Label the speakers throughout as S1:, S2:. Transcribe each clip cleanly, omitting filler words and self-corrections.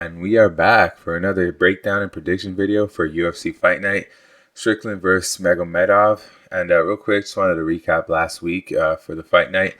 S1: And we are back for another breakdown and prediction video for UFC Fight Night Strickland versus Magomedov. And real quick, just wanted to recap last week for the fight night.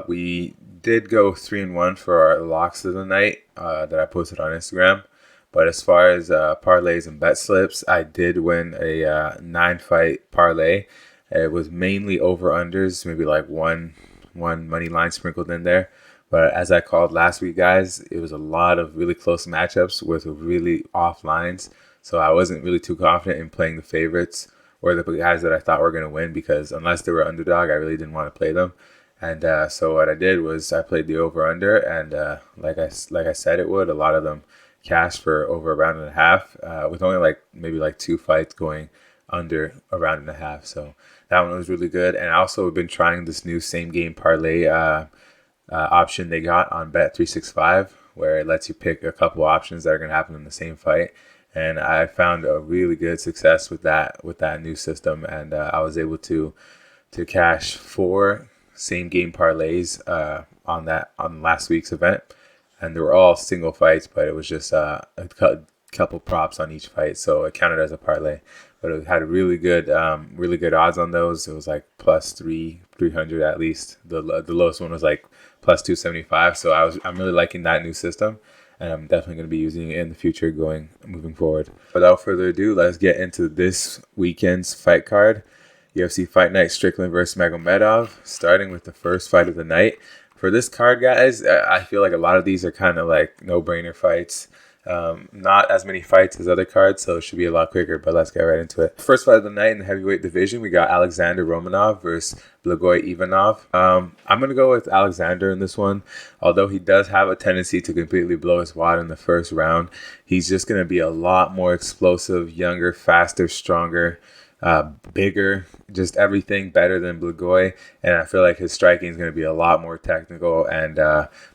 S1: We did go 3-1 for our locks of the night that I posted on Instagram. But as far as parlays and bet slips, I did win a 9-fight parlay. It was mainly over-unders, maybe like one money line sprinkled in there. But as I called last week, guys, it was a lot of really close matchups with really off lines. So I wasn't really too confident in playing the favorites or the guys that I thought were going to win, because unless they were underdog, I really didn't want to play them. And so what I did was I played the over-under, and like I said it would, a lot of them cashed for over a round and a half, with only maybe two fights going under a round and a half. So that one was really good. And I also have been trying this new same game parlay option they got on Bet365, where it lets you pick a couple options that are going to happen in the same fight. And I found a really good success with that new system, and I was able to cash 4 same game parlays on last week's event, and they were all single fights, but it was just a couple props on each fight, so it counted as a parlay. But it had really good odds on those. It was like plus 300 at least. The lowest one was like plus 275. So I'm really liking that new system, and I'm definitely going to be using it in the future moving forward. Without further ado, let's get into this weekend's fight card. UFC Fight Night Strickland versus Magomedov, starting with the first fight of the night. For this card, guys, I feel like a lot of these are kind of like no-brainer fights. Not as many fights as other cards, so it should be a lot quicker, but let's get right into it. First fight of the night in the heavyweight division, we got Alexander Romanov versus Blagoy Ivanov. I'm going to go with Alexander in this one. Although he does have a tendency to completely blow his wad in the first round, he's just going to be a lot more explosive, younger, faster, stronger, bigger, just everything better than Blagoy. And I feel like his striking is going to be a lot more technical and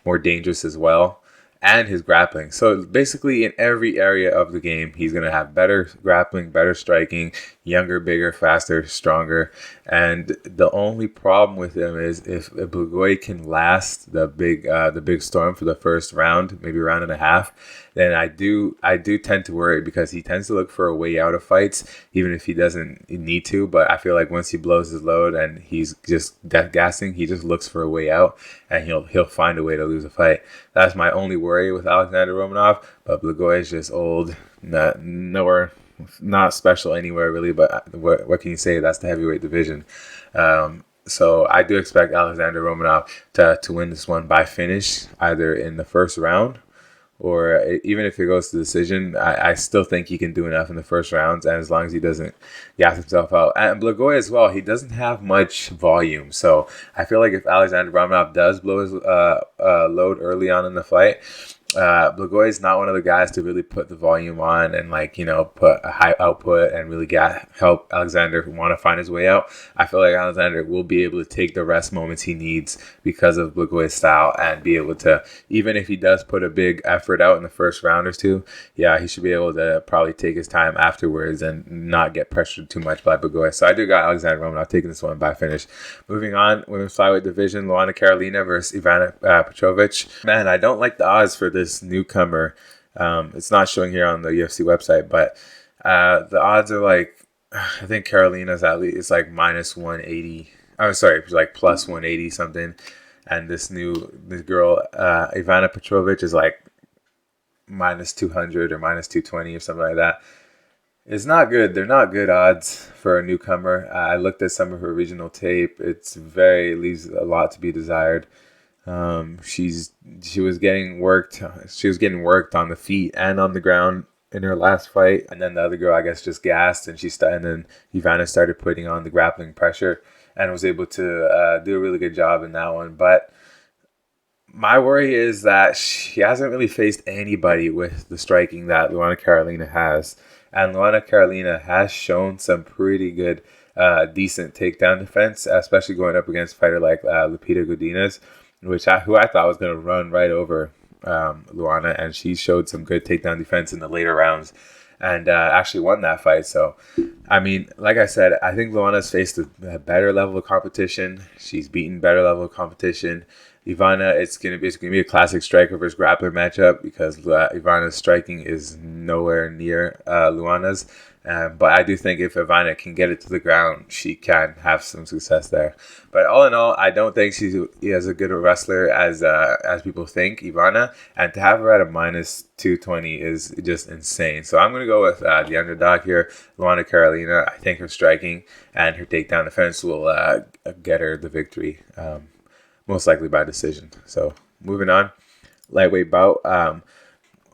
S1: more dangerous as well. And his grappling. So basically in every area of the game, he's going to have better grappling, better striking, younger, bigger, faster, stronger. And the only problem with him is if Blagoy can last the big storm for the first round, maybe round and a half, then I do tend to worry, because he tends to look for a way out of fights, even if he doesn't need to. But I feel like once he blows his load and he's just death gassing, he just looks for a way out, and he'll find a way to lose a fight. That's my only worry with Alexander Romanov. But Blagoy is just old, not special anywhere really. But what can you say? That's the heavyweight division. So I do expect Alexander Romanov to win this one by finish, either in the first round, or even if it goes to decision. I still think he can do enough in the first rounds, and as long as he doesn't gas himself out. And Blagoy as well, he doesn't have much volume, so I feel like if Alexander Romanov does blow his load early on in the fight, Blagoy is not one of the guys to really put the volume on and put a high output and really help Alexander want to find his way out. I feel like Alexander will be able to take the rest moments he needs because of Blagoy's style, and be able to, even if he does put a big effort out in the first round or two, he should be able to probably take his time afterwards and not get pressured too much by Blagoy. So I do got Alexander Romanov taking this one by finish. Moving on, women's flyweight division, Luana Carolina versus Ivana Petrovic. Man, I don't like the odds for this newcomer. It's not showing here on the UFC website, but the odds are I think Carolina's at least it's like minus 180. I'm sorry, it's like plus 180 something, and this girl Ivana Petrovic is like minus 200 or minus 220 or something like that. It's not good. They're not good odds for a newcomer. I looked at some of her regional tape. It leaves a lot to be desired. She was getting worked. She was getting worked on the feet and on the ground in her last fight, and then the other girl, I guess, just gassed, and then Ivana started putting on the grappling pressure and was able to do a really good job in that one. But my worry is that she hasn't really faced anybody with the striking that Luana Carolina has, and Luana Carolina has shown some pretty good, decent takedown defense, especially going up against a fighter like Lupita Godinez, who I thought was going to run right over Luana, and she showed some good takedown defense in the later rounds. and actually won that fight. So, I mean, like I said, I think Luana's faced a better level of competition. She's beaten better level of competition. Ivana, it's gonna be a classic striker versus grappler matchup because Ivana's striking is nowhere near Luana's. But I do think if Ivana can get it to the ground, she can have some success there. But all in all, I don't think she's as a good a wrestler as people think, Ivana. And to have her at a minus 220 is just insane. So I'm going to go with the underdog here, Luana Carolina. I think her striking and her takedown defense will get her the victory, most likely by decision. So moving on, lightweight bout.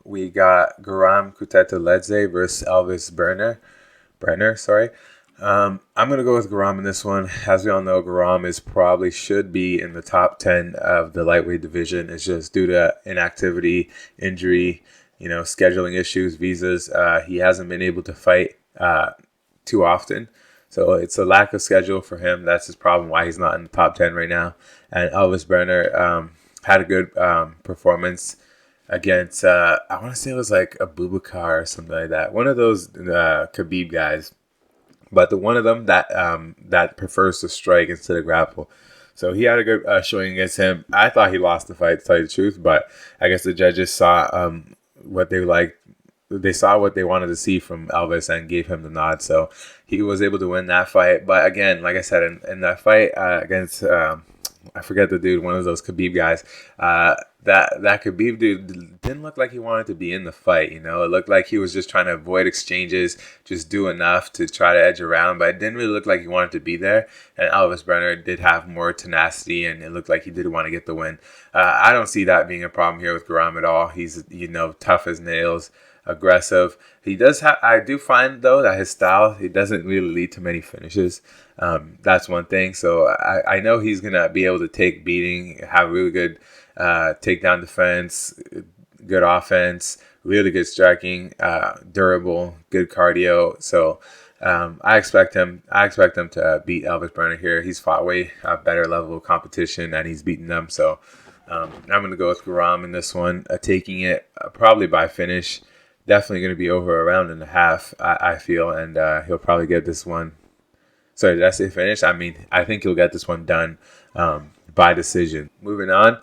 S1: We got Garam Kuteta-Ledze versus Elvis Brenner. I'm going to go with Garam in this one. As we all know, Garam should be in the top 10 of the lightweight division. It's just due to inactivity, injury, scheduling issues, visas. He hasn't been able to fight too often. So it's a lack of schedule for him. That's his problem, why he's not in the top 10 right now. And Elvis Brenner had a good performance against, I want to say it was like a Bubakar or something like that. One of those Khabib guys. But the one of them that prefers to strike instead of grapple. So he had a good showing against him. I thought he lost the fight, to tell you the truth. But I guess the judges saw what they liked. They saw what they wanted to see from Elvis and gave him the nod. So he was able to win that fight. But again, like I said, in that fight against... I forget the dude, one of those Khabib guys. That Khabib dude didn't look like he wanted to be in the fight. It looked like he was just trying to avoid exchanges, just do enough to try to edge around. But it didn't really look like he wanted to be there. And Elvis Brenner did have more tenacity, and it looked like he did want to get the win. I don't see that being a problem here with Garam at all. He's tough as nails, aggressive. He does have. I do find though that his style, he doesn't really lead to many finishes. That's one thing. So I know he's gonna be able to take beating, have really good takedown defense, good offense, really good striking, durable, good cardio. So I expect him to beat Elvis Brenner here. He's fought way better level of competition and he's beaten them. So I'm gonna go with Garam in this one, taking it probably by finish. Definitely going to be over a round and a half, I feel, and he'll probably get this one. Sorry, did I say finish? I mean, I think he'll get this one done by decision. Moving on,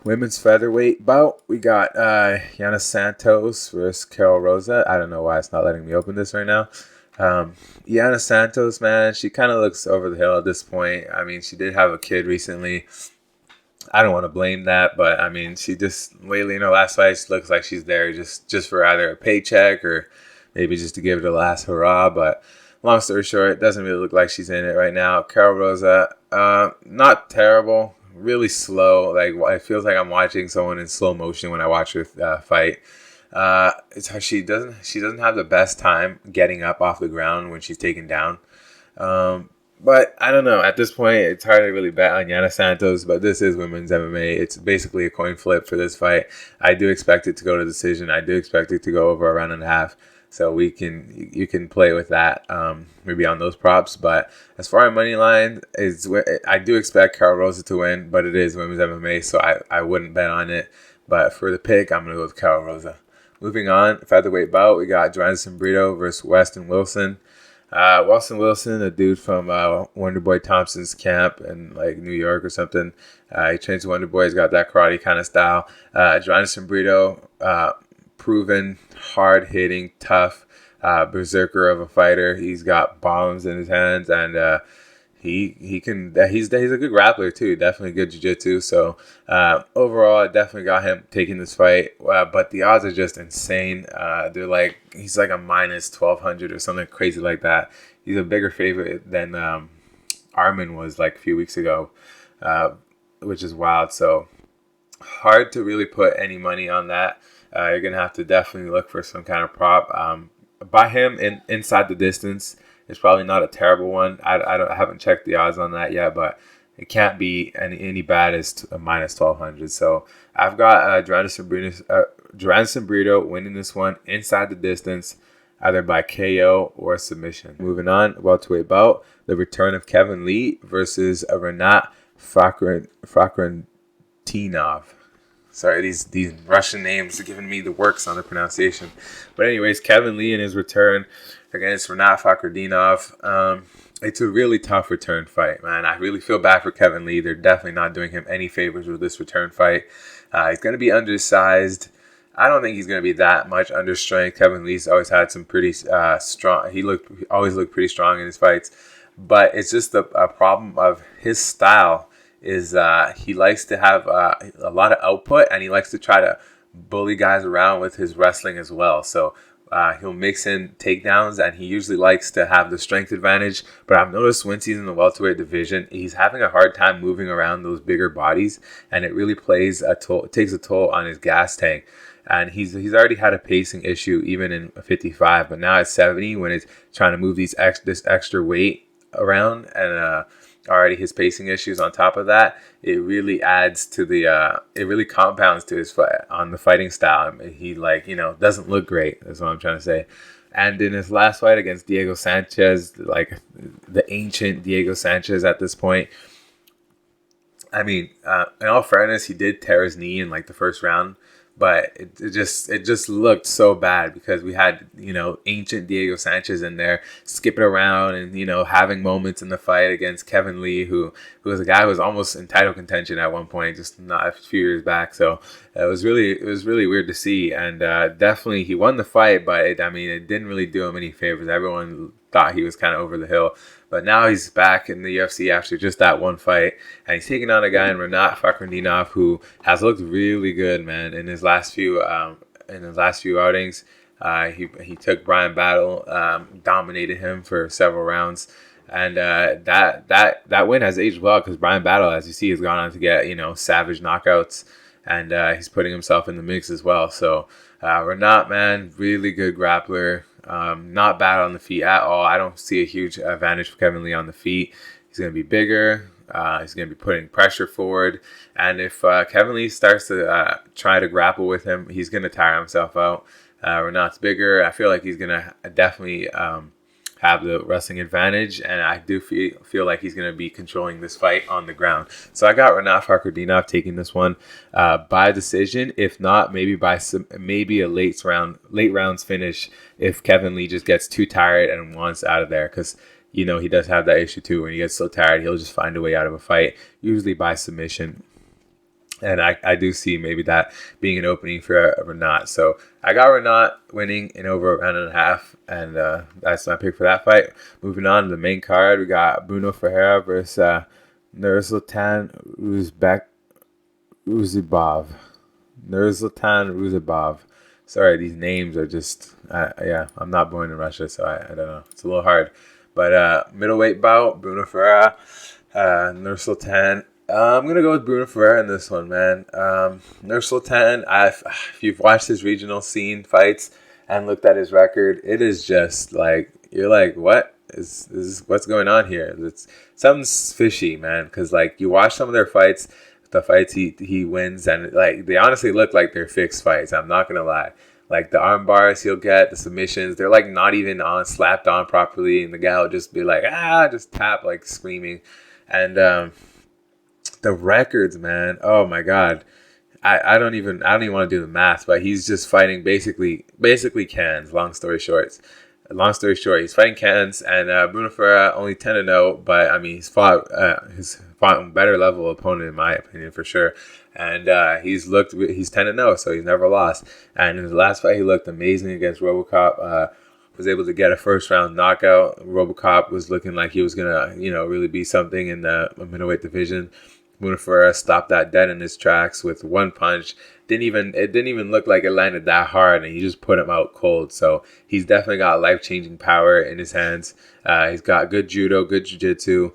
S1: women's featherweight bout. We got Yana Santos versus Carol Rosa. I don't know why it's not letting me open this right now. Yana Santos, man, she kind of looks over the hill at this point. I mean, she did have a kid recently. I don't want to blame that, but I mean, she just lately in her last fight, she looks like she's there just for either a paycheck or maybe just to give it a last hurrah. But long story short, it doesn't really look like she's in it right now. Carol Rosa, not terrible, really slow. Like it feels like I'm watching someone in slow motion when I watch her fight. It's how she doesn't have the best time getting up off the ground when she's taken down. But I don't know. At this point, it's hard to really bet on Yana Santos, but this is women's MMA. It's basically a coin flip for this fight. I do expect it to go to decision. I do expect it to go over a round and a half. So you can play with that, maybe on those props. But as far as money line, I do expect Carol Rosa to win, but it is women's MMA, so I wouldn't bet on it. But for the pick, I'm going to go with Carol Rosa. Moving on, featherweight bout, we got Joanderson Brito versus Weston Wilson. Weston Wilson, a dude from Wonderboy Thompson's camp in like New York or something. He trains Wonderboy. He's got that karate kind of style. Joanderson Brito, proven, hard-hitting, tough, berserker of a fighter. He's got bombs in his hands, and he's a good grappler too. Definitely good jiu-jitsu. So overall, I definitely got him taking this fight. But the odds are just insane. They're like he's like a minus 1,200 or something crazy like that. He's a bigger favorite than Armin was like a few weeks ago, which is wild. So hard to really put any money on that. You're gonna have to definitely look for some kind of prop. By him inside the distance. It's probably not a terrible one. I haven't checked the odds on that yet, but it can't be any bad as a minus 1,200. So I've got Joanderson Brito winning this one inside the distance, either by KO or submission. Moving on, welterweight bout, the return of Kevin Lee versus Renat Fakhretdinov. Sorry, these Russian names are giving me the works on the pronunciation. But anyways, Kevin Lee in his return against Renat Fakhretdinov. It's a really tough return fight, man. I really feel bad for Kevin Lee. They're definitely not doing him any favors with this return fight. He's going to be undersized. I don't think he's going to be that much under strength. Kevin Lee's always had some pretty strong. He always looked pretty strong in his fights, but it's just a problem of his style. Is he likes to have a lot of output, and he likes to try to bully guys around with his wrestling as well. So he'll mix in takedowns, and he usually likes to have the strength advantage. But I've noticed once he's in the welterweight division, he's having a hard time moving around those bigger bodies, and it really takes a toll on his gas tank. And he's already had a pacing issue even in 55, but now at 70, when he's trying to move this extra weight around, and already his pacing issues on top of that, it really adds to it really compounds to his the fighting style. He doesn't look great. That's what I'm trying to say. And in his last fight against Diego Sanchez, like the ancient Diego Sanchez at this point, I mean, in all fairness, he did tear his knee in like the first round. But it just looked so bad because we had, ancient Diego Sanchez in there skipping around and, having moments in the fight against Kevin Lee, who was a guy who was almost in title contention at one point, just not a few years back. So it was really weird to see. And definitely he won the fight, but it didn't really do him any favors. Everyone thought he was kind of over the hill. But now he's back in the UFC after just that one fight, and he's taking on a guy in Renat Fakhretdinov who has looked really good, man. In his last few outings, he took Brian Battle, dominated him for several rounds, and that win has aged well because Brian Battle, as you see, has gone on to get savage knockouts, and he's putting himself in the mix as well. So Renat, man, really good grappler. Not bad on the feet at all. I don't see a huge advantage for Kevin Lee on the feet. He's going to be bigger. He's going to be putting pressure forward. And if Kevin Lee starts to try to grapple with him, he's going to tire himself out. Renat's bigger. I feel like he's going to definitely have the wrestling advantage, and I do feel like he's going to be controlling this fight on the ground. So I got Renat Fakhretdinov taking this one by decision. If not, maybe a late rounds finish if Kevin Lee just gets too tired and wants out of there, because he does have that issue too. When he gets so tired, he'll just find a way out of a fight, usually by submission. And I do see maybe that being an opening for Renat. So I got Renat winning in over a round and a half. And that's my pick for that fight. Moving on to the main card, we got Bruno Ferreira versus Nursultan Ruzibov. Sorry, these names are just, I'm not born in Russia, so I don't know. It's a little hard. But middleweight bout, Bruno Ferreira, Nursultan. I'm going to go with Bruno Ferreira in this one, man. Nursultan, if you've watched his regional scene fights and looked at his record, it is just like, you're like, what is what's going on here? Something's fishy, man, because like you watch some of their fights, the fights he wins, and like they honestly look like they're fixed fights. I'm not going to lie. Like the arm bars he'll get, the submissions, they're like not even slapped on properly, and the guy will just be like, just tap, like screaming. And the records, man. Oh my God. I don't even want to do the math, but he's just fighting basically cans. Long story short, he's fighting cans, and Bruno Ferreira only 10-0, but he's fought a better level opponent in my opinion for sure. And he's 10-0, so he's never lost. And in his last fight, he looked amazing against RoboCop. Was able to get a first round knockout. RoboCop was looking like he was gonna, really be something in the middleweight division. Bruno Ferreira stopped that dead in his tracks with one punch. It didn't even look like it landed that hard, and he just put him out cold. So he's definitely got life-changing power in his hands. He's got good judo, good jiu-jitsu,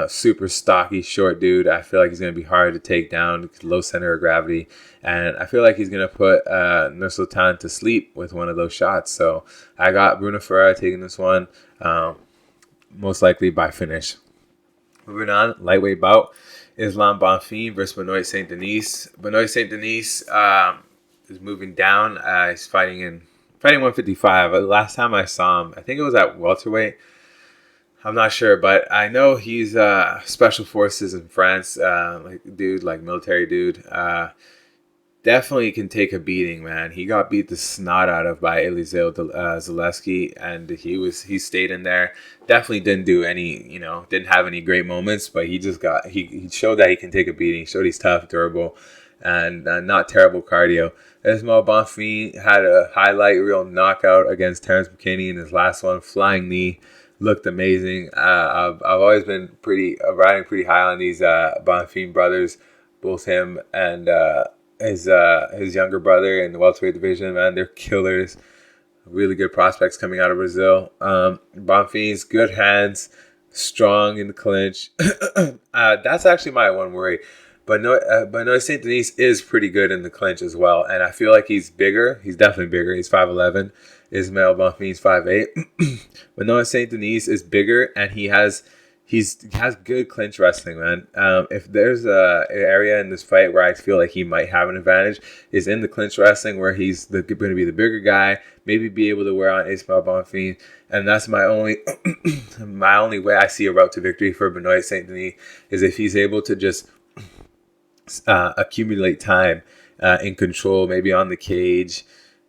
S1: super stocky, short dude. I feel like he's going to be hard to take down, low center of gravity. And I feel like he's going to put Nursultan to sleep with one of those shots. So I got Bruno Ferreira taking this one, most likely by finish. Moving on, lightweight bout. Islam Bonfim versus Benoit Saint Denis. Benoit Saint Denis is moving down. He's fighting 155. Last time I saw him, I think it was at welterweight. I'm not sure, but I know he's special forces in France, like military dude. definitely can take a beating, man. He got beat the snot out of by Eliseo Zaleski, and he stayed in there. Definitely didn't do any, didn't have any great moments, but he showed that he can take a beating. He showed he's tough, durable, and not terrible cardio. Ismail Bonfim had a highlight reel knockout against Terrence McKinney in his last one, flying knee. Looked amazing. I've always been riding pretty high on these Bonfim brothers, both him and his younger brother in the welterweight division. Man, they're killers. Really good prospects coming out of Brazil. Bonfim's good hands, strong in the clinch. That's actually my one worry. But no, St. Denis is pretty good in the clinch as well, and I feel like he's bigger. He's definitely bigger. He's 5'11". Ismail Bonfim's 5'8". But Noah St. Denis is bigger, and he has good clinch wrestling, man. If there's an area in this fight where I feel like he might have an advantage, is in the clinch wrestling, where he's going to be the bigger guy, maybe be able to wear on Ismail Bonfim, and that's my only my only way I see a route to victory for Benoit St. Denis is if he's able to just accumulate time in control, maybe on the cage,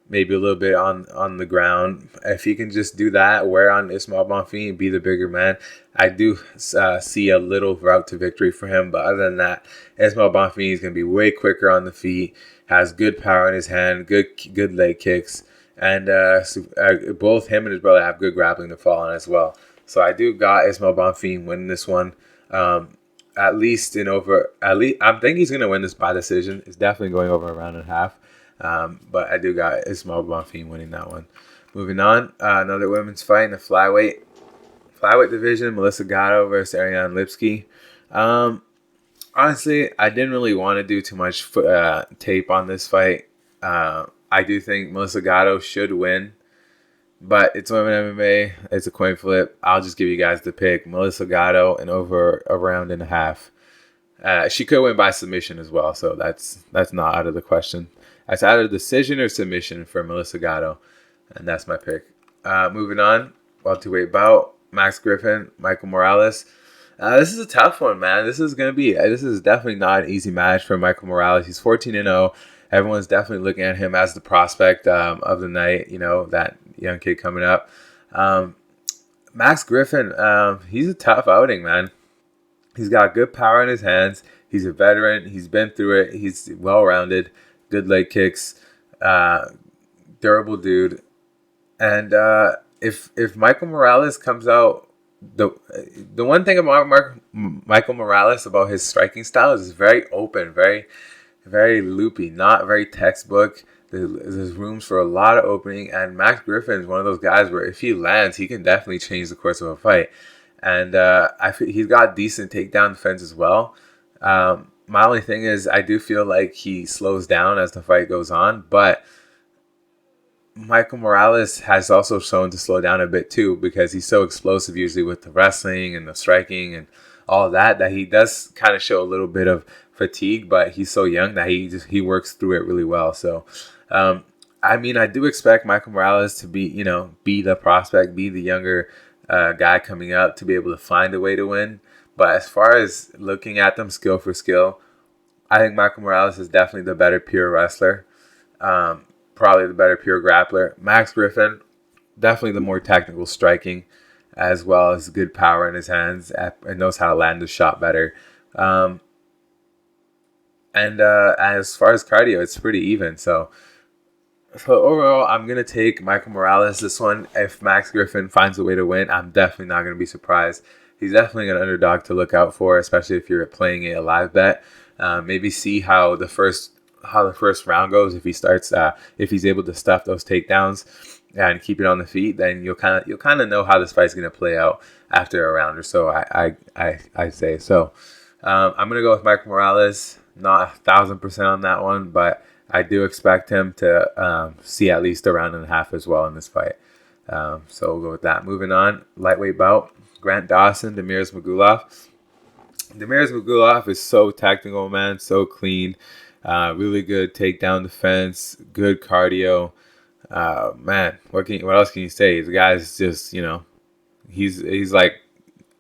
S1: maybe a little bit on the ground. If he can just do that, wear on Ismail Bonfim, be the bigger man, I do see a little route to victory for him. But other than that, Ismail Bonfim is going to be way quicker on the feet, has good power in his hand, good leg kicks, and both him and his brother have good grappling to fall on as well. So I do got Ismail Bonfim winning this one. I think he's going to win this by decision. It's definitely going over a round and a half. But I do got Ismail Bonfim winning that one. Moving on, another women's fight in the flyweight division, Melissa Gatto versus Ariane Lipski. Honestly, I didn't really want to do too much tape on this fight. I do think Melissa Gatto should win, but it's women MMA. It's a coin flip. I'll just give you guys the pick. Melissa Gatto in over a round and a half. She could win by submission as well, so that's not out of the question. It's either decision or submission for Melissa Gatto, and that's my pick. Moving on, welterweight bout, Max Griffin, Michael Morales. This is a tough one, man. This is definitely not an easy match for Michael Morales. He's 14-0. Everyone's definitely looking at him as the prospect of the night. That young kid coming up. Max Griffin, he's a tough outing, man. He's got good power in his hands. He's a veteran. He's been through it. He's well-rounded. Good leg kicks. Durable dude. And if Michael Morales comes out, the one thing about Michael Morales about his striking style is very open, very, very loopy, not very textbook. There's rooms for a lot of opening, and Max Griffin is one of those guys where if he lands, he can definitely change the course of a fight. And he's got decent takedown defense as well. My only thing is I do feel like he slows down as the fight goes on, but Michael Morales has also shown to slow down a bit too, because he's so explosive usually with the wrestling and the striking and all that he does kind of show a little bit of fatigue, but he's so young that he works through it really well. So I do expect Michael Morales to be the prospect, be the younger guy coming up, to be able to find a way to win. But as far as looking at them skill for skill, I think Michael Morales is definitely the better pure wrestler. Probably the better pure grappler. Max Griffin, definitely the more technical striking, as well as good power in his hands and knows how to land the shot better. And as far as cardio, it's pretty even. So overall, I'm going to take Michael Morales this one. If Max Griffin finds a way to win, I'm definitely not going to be surprised. He's definitely an underdog to look out for, especially if you're playing a live bet. Maybe see how the first round goes. If he starts, if he's able to stuff those takedowns and keep it on the feet, then you'll kind of know how this fight's going to play out after a round or so. I say so. I'm going to go with Michael Morales. Not 1,000% on that one, but I do expect him to see at least a round and a half as well in this fight. So we'll go with that. Moving on, lightweight bout. Grant Dawson, Demiris Magulov. Demiris Magulov is so technical, man, so clean. Really good takedown defense, good cardio. Man, what else can you say? The guy's just, he's like,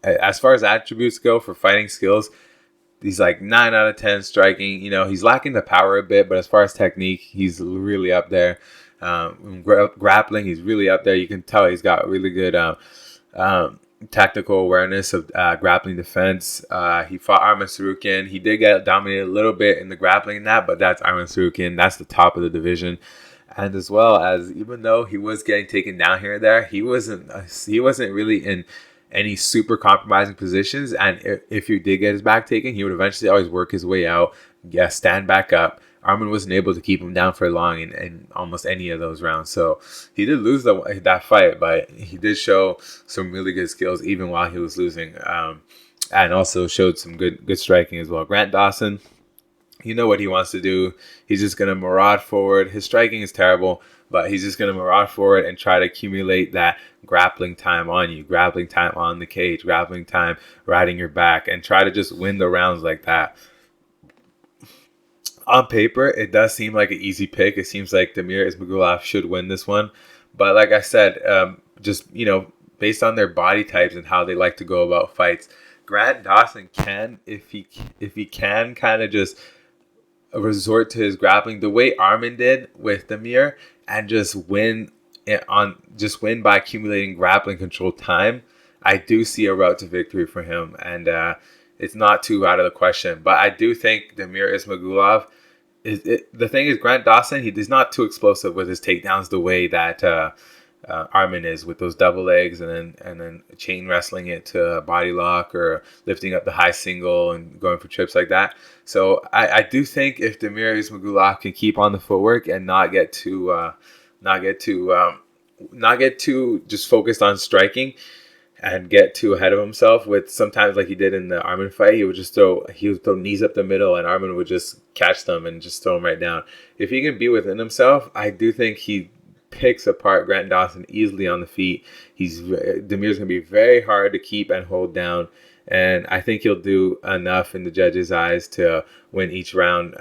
S1: as far as attributes go for fighting skills, He's like 9 out of 10 striking. He's lacking the power a bit, but as far as technique, he's really up there. Grappling, he's really up there. You can tell he's got really good tactical awareness of grappling defense. He fought Arman Tsarukyan. He did get dominated a little bit in the grappling in that, but that's Arman Tsarukyan. That's the top of the division. And as well as, even though he was getting taken down here and there, he wasn't really in any super compromising positions. And if he did get his back taken, he would eventually always work his way out, stand back up. Arman wasn't able to keep him down for long in almost any of those rounds. So he did lose that fight, but he did show some really good skills even while he was losing, and also showed some good striking as well. Grant Dawson, you know what he wants to do. He's just going to maraud forward. His striking is terrible, but he's just going to maraud forward and try to accumulate that grappling time on you, grappling time on the cage, grappling time riding your back, and try to just win the rounds like that. On paper, it does seem like an easy pick. It seems like Damir Ismagulov should win this one. But like I said, just, based on their body types and how they like to go about fights, Grant Dawson can, if he can kind of just resort to his grappling the way Arman did with Damir and just win by accumulating grappling control time, I do see a route to victory for him. And it's not too out of the question. But I do think Damir Ismagulov, the thing is, Grant Dawson, he's not too explosive with his takedowns the way that Arman is, with those double legs and then chain wrestling it to a body lock or lifting up the high single and going for trips like that. So I do think if Damir Ismagulov can keep on the footwork and not get too just focused on striking and get too ahead of himself, with sometimes like he did in the Arman fight, he would throw knees up the middle and Arman would just catch them and just throw them right down. If he can be within himself, I do think he picks apart Grant Dawson easily on the feet. Damir's going to be very hard to keep and hold down, and I think he'll do enough in the judges' eyes to win each round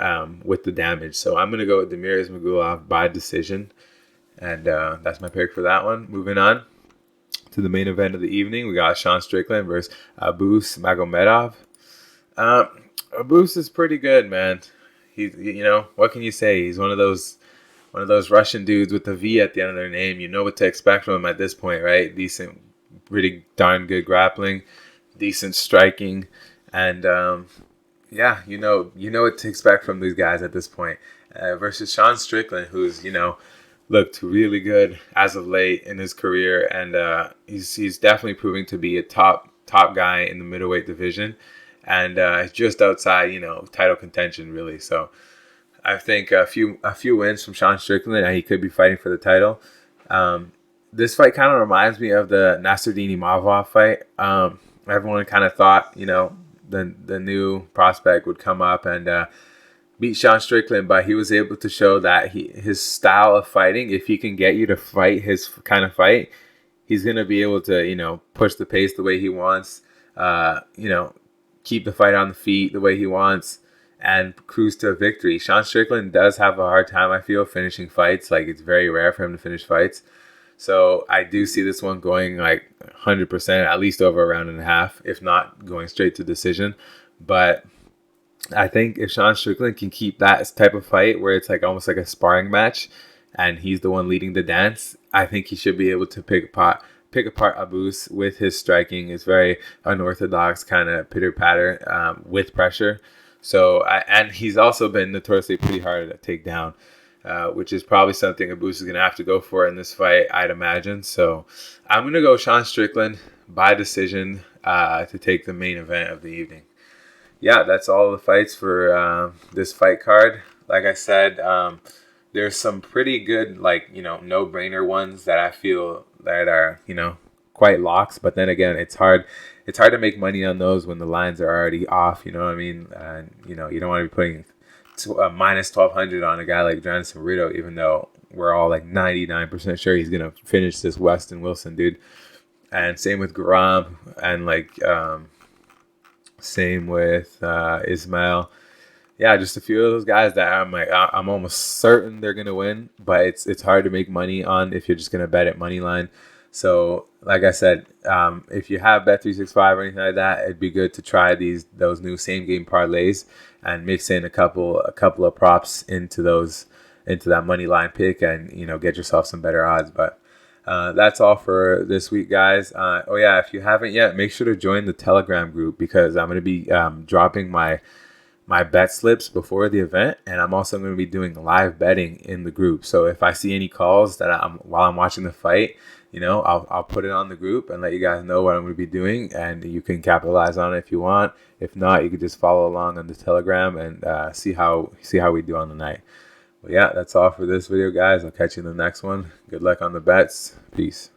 S1: with the damage. So I'm going to go with Damir Ismagulov by decision, and that's my pick for that one. Moving on to the main event of the evening, we got Sean Strickland versus Abus Magomedov. Abus is pretty good, man. He's, what can you say? He's one of those Russian dudes with a V at the end of their name. You know what to expect from him at this point, right? Decent, pretty darn good grappling, decent striking, and you know what to expect from these guys at this point. Versus Sean Strickland, who's looked really good as of late in his career, and he's definitely proving to be a top guy in the middleweight division, and just outside title contention really. So I think a few wins from Sean Strickland, and he could be fighting for the title. This fight kind of reminds me of the Nasruddin Imavov fight. Everyone kind of thought the new prospect would come up and beat Sean Strickland, but he was able to show that his style of fighting, if he can get you to fight his kind of fight, he's going to be able to, push the pace the way he wants, keep the fight on the feet the way he wants, and cruise to victory. Sean Strickland does have a hard time, I feel, finishing fights. Like, it's very rare for him to finish fights. So I do see this one going like 100%, at least over a round and a half, if not going straight to decision. But I think if Sean Strickland can keep that type of fight where it's like almost like a sparring match and he's the one leading the dance, I think he should be able to pick apart Abus with his striking. It's very unorthodox kind of pitter-patter with pressure. So, and he's also been notoriously pretty hard to take down, which is probably something Abus is going to have to go for in this fight, I'd imagine. So I'm going to go Sean Strickland by decision to take the main event of the evening. Yeah, that's all the fights for this fight card. Like I said, there's some pretty good, no-brainer ones that I feel that are, quite locks. But then again, it's hard to make money on those when the lines are already off. You know what I mean? And you don't want to be putting minus 1,200 on a guy like Jonathan Cerrito, even though we're all like 99% sure he's gonna finish this Weston Wilson dude. And same with Garam, and same with Ismail. Yeah, just a few of those guys that I'm almost certain they're gonna win, but it's hard to make money on if you're just gonna bet at money line. So, like I said, if you have Bet365 or anything like that, it'd be good to try those new same game parlays and mix in a couple of props into that money line pick, and get yourself some better odds. But that's all for this week, guys. Oh yeah, if you haven't yet, make sure to join the Telegram group, because I'm going to be dropping my bet slips before the event, and I'm also going to be doing live betting in the group. So if I see any calls while I'm watching the fight, I'll put it on the group and let you guys know what I'm going to be doing, and you can capitalize on it if you want. If not, you can just follow along on the Telegram and see how we do on the night. Well, yeah, that's all for this video, guys. I'll catch you in the next one. Good luck on the bets. Peace.